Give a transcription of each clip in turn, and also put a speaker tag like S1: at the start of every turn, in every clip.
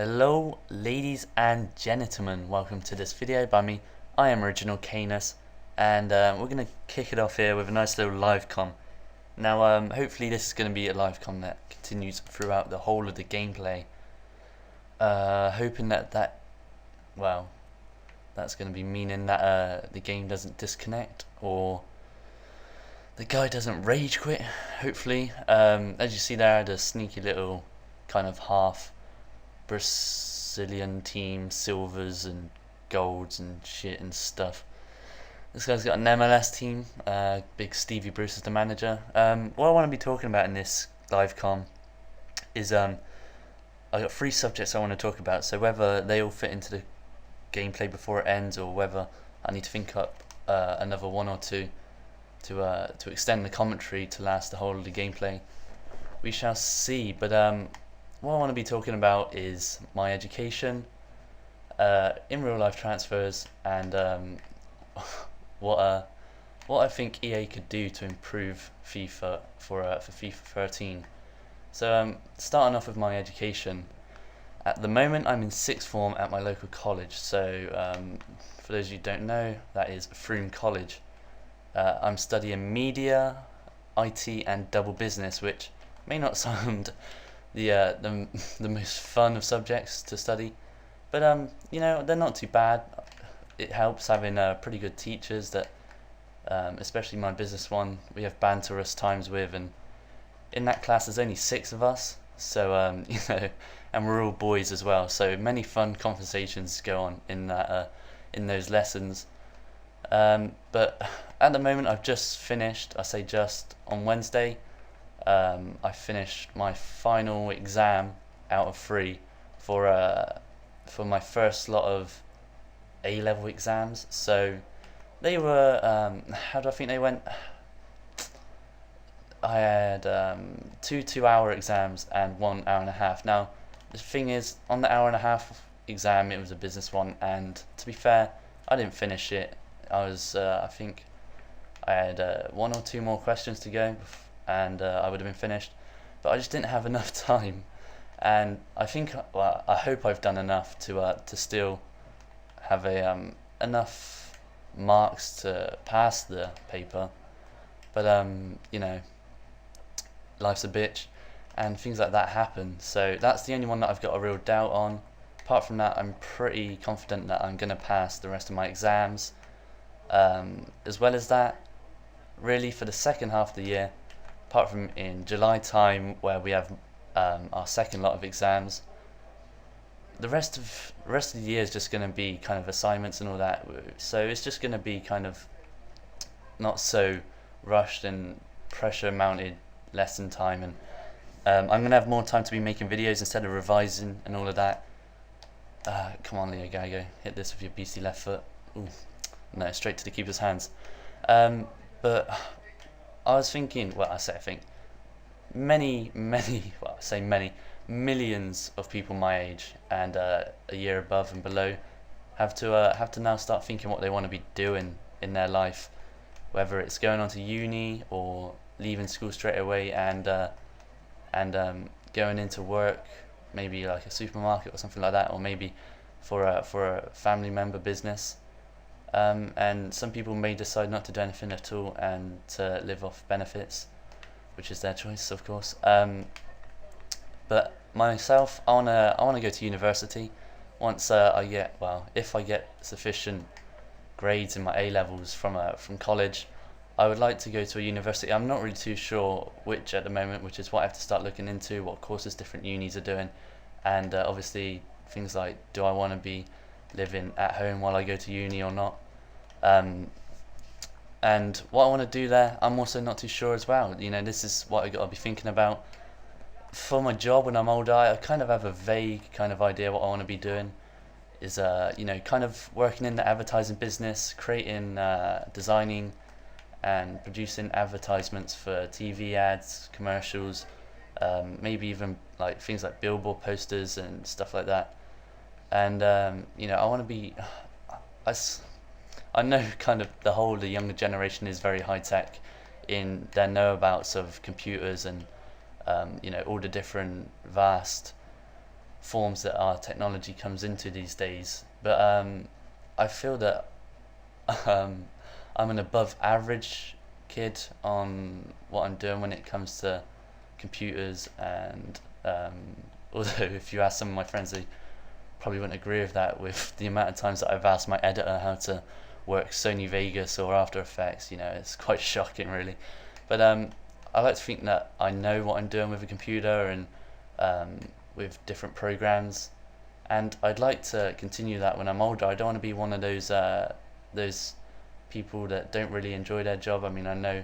S1: Hello ladies and gentlemen, welcome to this video by me. I am Original Canis, and we're going to kick it off here with a nice little live com. Now hopefully this is going to be a live com that continues throughout the whole of the gameplay. Hoping that that's going to be meaning that the game doesn't disconnect or the guy doesn't rage quit, hopefully. As you see there, I had a sneaky little kind of half Brazilian team, silvers and golds and shit and stuff. This guy's got an MLS team, big Stevie Bruce is the manager. What I want to be talking about in this live com is I got 3 subjects I want to talk about, so whether they all fit into the gameplay before it ends or whether I need to think up another 1 or 2 to extend the commentary to last the whole of the gameplay, we shall see. But what I want to be talking about is my education in real life transfers and what I think EA could do to improve FIFA for FIFA 13. So starting off with my education, at the moment I'm in 6th form at my local college. So for those of you who don't know, that is Froome College. I'm studying media, IT and double business, which may not sound the most fun of subjects to study, but you know, they're not too bad. It helps having pretty good teachers that, especially my business one, we have banterous times with, and in that class there's only 6 of us, so you know, and we're all boys as well, so many fun conversations go on in that in those lessons. But at the moment I've just finished, I say just, on Wednesday I finished my final exam out of 3 for my first lot of A-level exams. So they were, how do I think they went? I had 2 2-hour exams and 1 hour and a half. Now the thing is, on the hour and a half exam it was a business one, and to be fair, I didn't finish it. I was I think I had 1 or 2 more questions to go and I would have been finished, but I just didn't have enough time, and I think, well, I hope I've done enough to still have a enough marks to pass the paper, but you know, life's a bitch and things like that happen, so that's the only one that I've got a real doubt on. Apart from that, I'm pretty confident that I'm going to pass the rest of my exams. As well as that, really for the second half of the year, apart from in July time where we have our second lot of exams, the rest of the year is just going to be kind of assignments and all that, so it's just going to be kind of not so rushed and pressure mounted lesson time, and I'm going to have more time to be making videos instead of revising and all of that. Come on, Leo Gago, hit this with your beastly left foot. Ooh. No, straight to the keeper's hands. But I was thinking, well, I think many, well, I say many, millions of people my age and a year above and below have to now start thinking what they want to be doing in their life, whether it's going on to uni or leaving school straight away and going into work, maybe like a supermarket or something like that, or maybe for a family member business. And some people may decide not to do anything at all and to live off benefits, which is their choice, of course. But myself, I wanna go to university once if I get sufficient grades in my A levels from college. I would like to go to a university. I'm not really too sure which at the moment, which is what I have to start looking into, what courses different unis are doing, and obviously things like, do I want to be living at home while I go to uni or not? And what I want to do there, I'm also not too sure as well. You know, this is what I got to be thinking about for my job when I'm older. I kind of have a vague kind of idea what I want to be doing. Is you know, kind of working in the advertising business, creating, designing, and producing advertisements for TV ads, commercials, maybe even like things like billboard posters and stuff like that. And you know, I want to be. I know kind of the younger generation is very high tech in their know-abouts of computers and you know, all the different vast forms that our technology comes into these days. But I feel that um, I'm an above average kid on what I'm doing when it comes to computers. And although if you ask some of my friends, they probably wouldn't agree with that, with the amount of times that I've asked my editor how to work Sony Vegas or After Effects. It's quite shocking, really. But I like to think that I know what I'm doing with a computer and um, with different programs, and I'd like to continue that when I'm older. I don't want to be one of those people that don't really enjoy their job. I mean, I know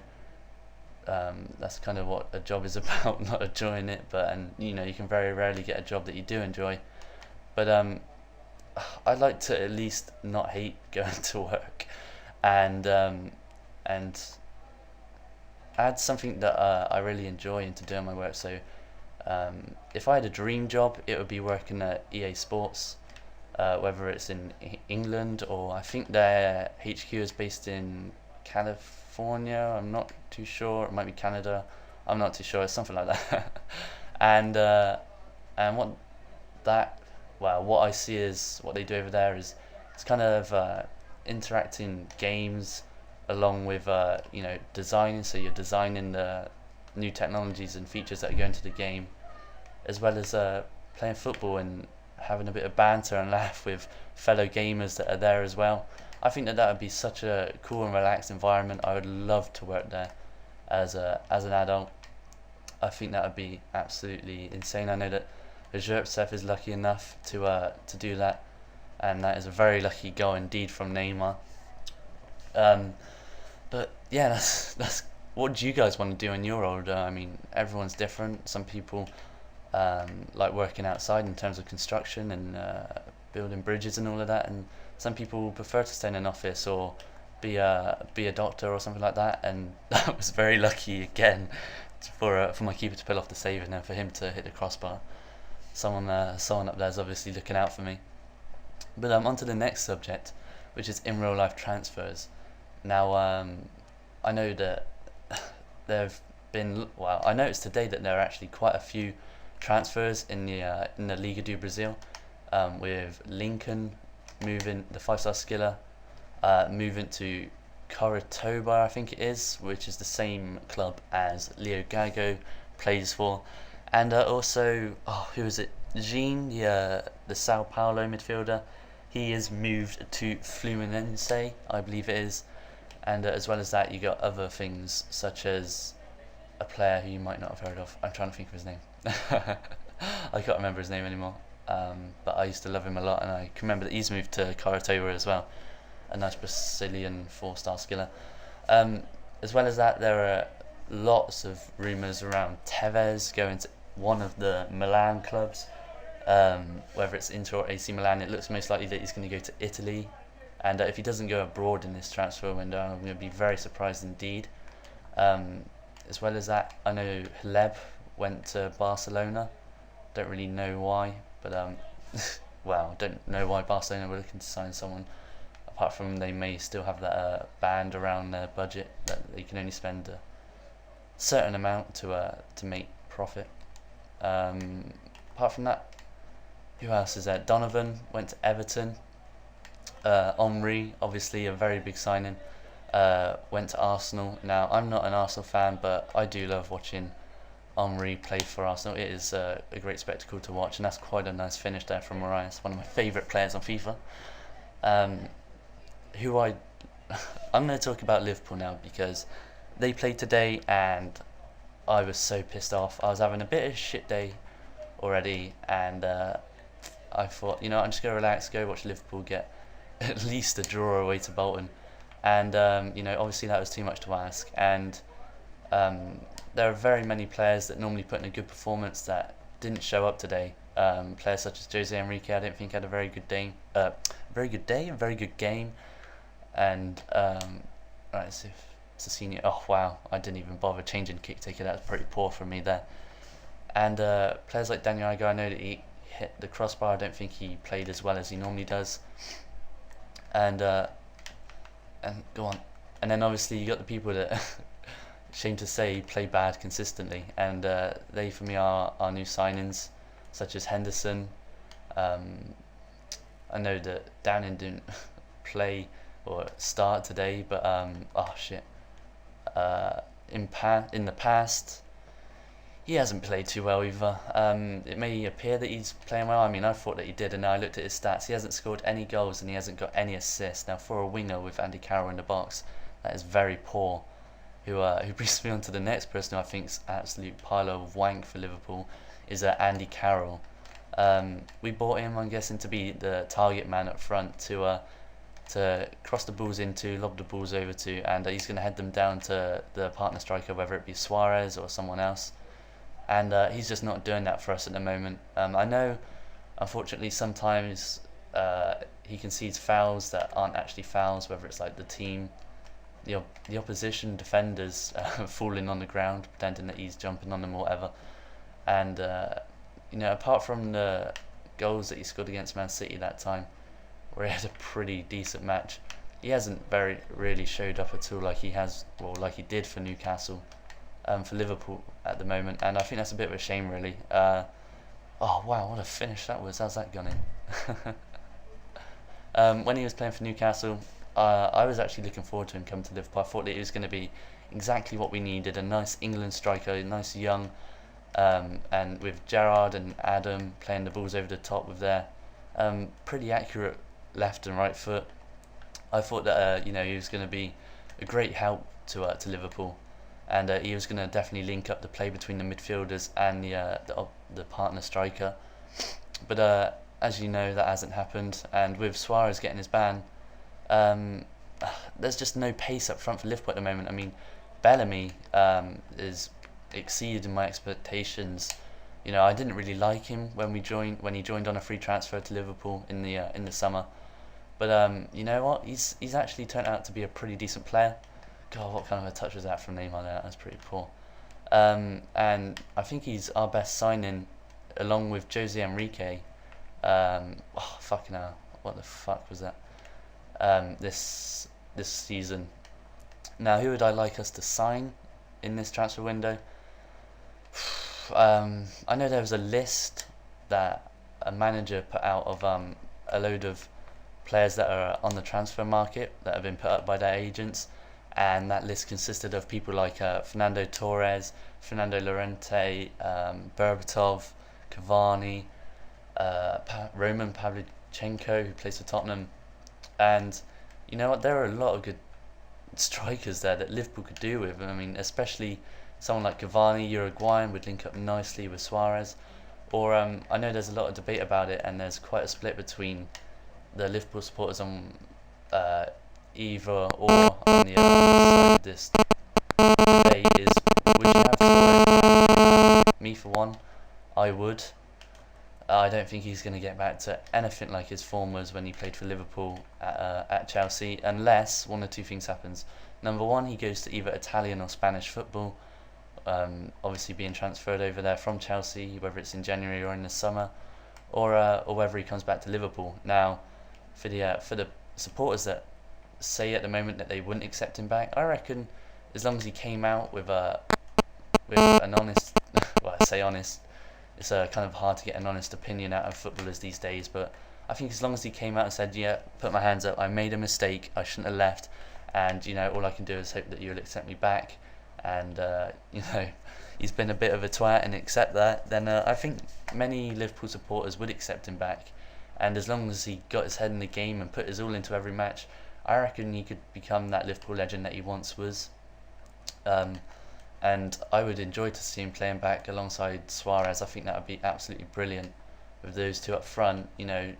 S1: that's kind of what a job is about, not enjoying it. But and you can very rarely get a job that you do enjoy. But I'd like to at least not hate going to work, and add something that I really enjoy into doing my work. So if I had a dream job, it would be working at EA Sports, whether it's in England, or I think their HQ is based in California. I'm not too sure. It might be Canada. I'm not too sure. It's something like that. and what that well, what I see is what they do over there is it's kind of interacting games along with designing. So you're designing the new technologies and features that go into the game, as well as playing football and having a bit of banter and laugh with fellow gamers that are there as well. I think that would be such a cool and relaxed environment. I would love to work there as an adult. I think that would be absolutely insane. I know that Seth is lucky enough to do that, and that is a very lucky goal indeed from Neymar. But yeah, that's what do you guys want to do when you're older? I mean, everyone's different. Some people like working outside in terms of construction and building bridges and all of that, and some people prefer to stay in an office or be a doctor or something like that. And that was very lucky again for my keeper to pull off the save and then for him to hit the crossbar. Someone up there's obviously looking out for me. But on to the next subject, which is in real life transfers. Now I know that I noticed today that there are actually quite a few transfers in the Liga do Brazil, with Lincoln moving, the 5-star skiller, moving to Coritiba, I think it is, which is the same club as Leo Gago plays for. And also, who is it? Jean, the Sao Paulo midfielder. He is moved to Fluminense, I believe it is. And as well as that, you got other things such as a player who you might not have heard of. I'm trying to think of his name. I can't remember his name anymore. But I used to love him a lot, and I can remember that he's moved to Coritiba as well. A nice Brazilian 4-star skiller. As well as that, there are lots of rumours around Tevez going to one of the Milan clubs, whether it's Inter or AC Milan. It looks most likely that he's going to go to Italy, and if he doesn't go abroad in this transfer window, I'm going to be very surprised indeed. As well as that, I know Hleb went to Barcelona. Don't really know why, but don't know why Barcelona were looking to sign someone, apart from they may still have that band around their budget that they can only spend a certain amount to make profit. Apart from that, who else is there? Donovan went to Everton. Omri, obviously a very big signing, went to Arsenal. Now, I'm not an Arsenal fan, but I do love watching Omri play for Arsenal. It is a great spectacle to watch, and that's quite a nice finish there from Marias, one of my favourite players on FIFA. I'm going to talk about Liverpool now, because they played today and I was so pissed off. I was having a bit of a shit day already, and I thought, I'm just going to relax, go watch Liverpool get at least a draw away to Bolton. And obviously that was too much to ask, and there are very many players that normally put in a good performance that didn't show up today. Players such as Jose Enrique, I don't think had a very good day, a very good game. And right, so Sassinio, oh wow, I didn't even bother changing kick taker. That's pretty poor from me there. And players like Daniel Agger, I know that he hit the crossbar. I don't think he played as well as he normally does. And go on. And then obviously you got the people that, shame to say, play bad consistently. And they for me are our new signings, such as Henderson, Um, I know that Downing didn't play or start today, but oh shit. Uh, in the past, he hasn't played too well either. It may appear that he's playing well. I mean, I thought that he did, and now I looked at his stats. He hasn't scored any goals and he hasn't got any assists. Now, for a winger with Andy Carroll in the box, that is very poor. Who brings me on to the next person who I think is absolute pile of wank for Liverpool is Andy Carroll. We bought him, I'm guessing, to be the target man up front to cross the balls into, lob the balls over to, and he's going to head them down to the partner striker, whether it be Suarez or someone else. And he's just not doing that for us at the moment. I know, unfortunately, sometimes he concedes fouls that aren't actually fouls, whether it's like the opposition defenders falling on the ground, pretending that he's jumping on them or whatever. And apart from the goals that he scored against Man City that time, where he had a pretty decent match, he hasn't very really showed up at all like he did for Newcastle, for Liverpool at the moment. And I think that's a bit of a shame, really. Oh wow, what a finish that was! How's that gone in? When he was playing for Newcastle, I was actually looking forward to him coming to Liverpool. I thought that he was going to be exactly what we needed, a nice England striker, a nice young, and with Gerrard and Adam playing the balls over the top with their pretty accurate left and right foot. I thought that he was going to be a great help to Liverpool, and he was going to definitely link up the play between the midfielders and the partner striker. But as you know, that hasn't happened, and with Suarez getting his ban, there's just no pace up front for Liverpool at the moment. I mean, Bellamy is exceeded my expectations. I didn't really like him when he joined on a free transfer to Liverpool in the summer. But you know what? He's actually turned out to be a pretty decent player. God, what kind of a touch was that from Neymar there? That's pretty poor. And I think he's our best signing, along with Jose Enrique. Fucking hell, what the fuck was that? This season. Now, who would I like us to sign in this transfer window? I know there was a list that a manager put out of a load of players that are on the transfer market that have been put up by their agents, and that list consisted of people like Fernando Torres, Fernando Llorente, Berbatov, Cavani, Roman Pavlyuchenko, who plays for Tottenham. And you know what, there are a lot of good strikers there that Liverpool could do with. I mean, especially someone like Cavani, Uruguayan, would link up nicely with Suarez. Or I know there's a lot of debate about it, and there's quite a split between the Liverpool supporters on either or on the other side of this debate is, would you have Suarez? Me for one, I would. I don't think he's going to get back to anything like his form was when he played for Liverpool at Chelsea, unless one or two things happens. Number one, he goes to either Italian or Spanish football, obviously being transferred over there from Chelsea, whether it's in January or in the summer, or whether he comes back to Liverpool. Now, for the supporters that say at the moment that they wouldn't accept him back, I reckon as long as he came out with an honest, well, I say honest, it's kind of hard to get an honest opinion out of footballers these days, but I think as long as he came out and said, yeah, put my hands up, I made a mistake, I shouldn't have left, and all I can do is hope that you'll accept me back, and he's been a bit of a twat and accept that, then I think many Liverpool supporters would accept him back. And as long as he got his head in the game and put his all into every match, I reckon he could become that Liverpool legend that he once was. And I would enjoy to see him playing back alongside Suarez. I think that would be absolutely brilliant with those two up front. That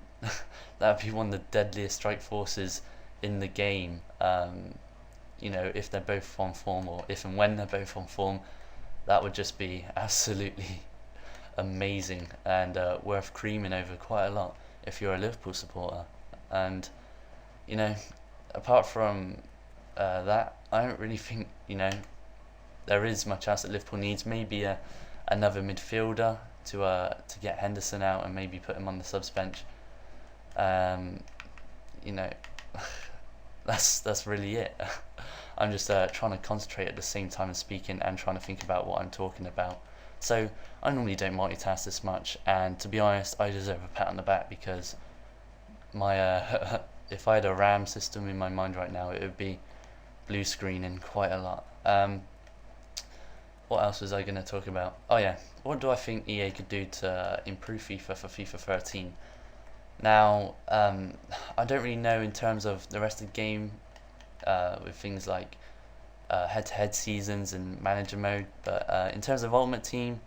S1: would be one of the deadliest strike forces in the game. If they're both on form, or if and when they're both on form, that would just be absolutely amazing and worth creaming over quite a lot if you're a Liverpool supporter. And apart from that, I don't really think there is much else that Liverpool needs. Maybe another midfielder to get Henderson out and maybe put him on the subs bench. That's really it. I'm just trying to concentrate at the same time as speaking and trying to think about what I'm talking about. So I normally don't multitask this much, and to be honest, I deserve a pat on the back because my if I had a RAM system in my mind right now, it would be blue screening quite a lot. What else was I going to talk about? Oh yeah, what do I think EA could do to improve FIFA for FIFA 13? Now, I don't really know in terms of the rest of the game with things like head-to-head seasons and manager mode, but in terms of Ultimate Team,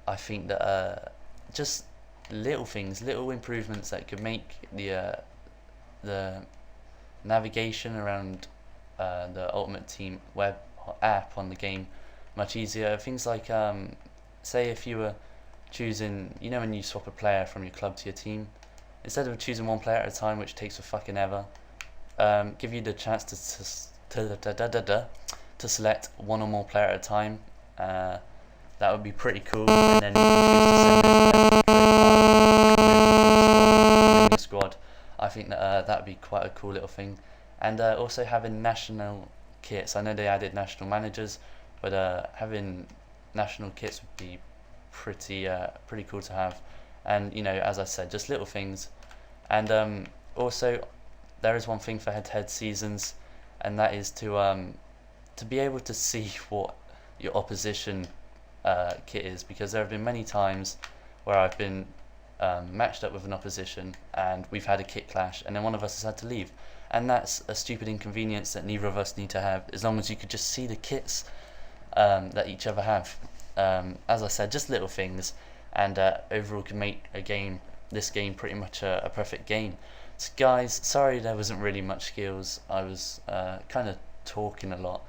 S1: I think that just little things, little improvements that could make the navigation around the Ultimate Team web app on the game much easier. Things like, say if you were choosing, you know, when you swap a player from your club to your team, instead of choosing one player at a time, which takes for fucking ever, give you the chance to select one or more player at a time. That would be pretty cool, and then you can choose to send it squad. I think that that would be quite a cool little thing, and also having national kits. I know they added national managers, but having national kits would be pretty cool to have. And you know, as I said, just little things. And also, there is one thing for head-to-head seasons, and that is to be able to see what your opposition kit is, because there have been many times where I've been matched up with an opposition and we've had a kit clash, and then one of us has had to leave, and that's a stupid inconvenience that neither of us need to have, as long as you could just see the kits that each other have. As I said, just little things, and overall can make this game pretty much a perfect game. So guys, sorry there wasn't really much skills. I was kind of talking a lot,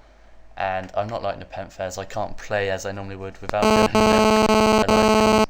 S1: and I'm not like the Pentfairs. I can't play as I normally would without going down a live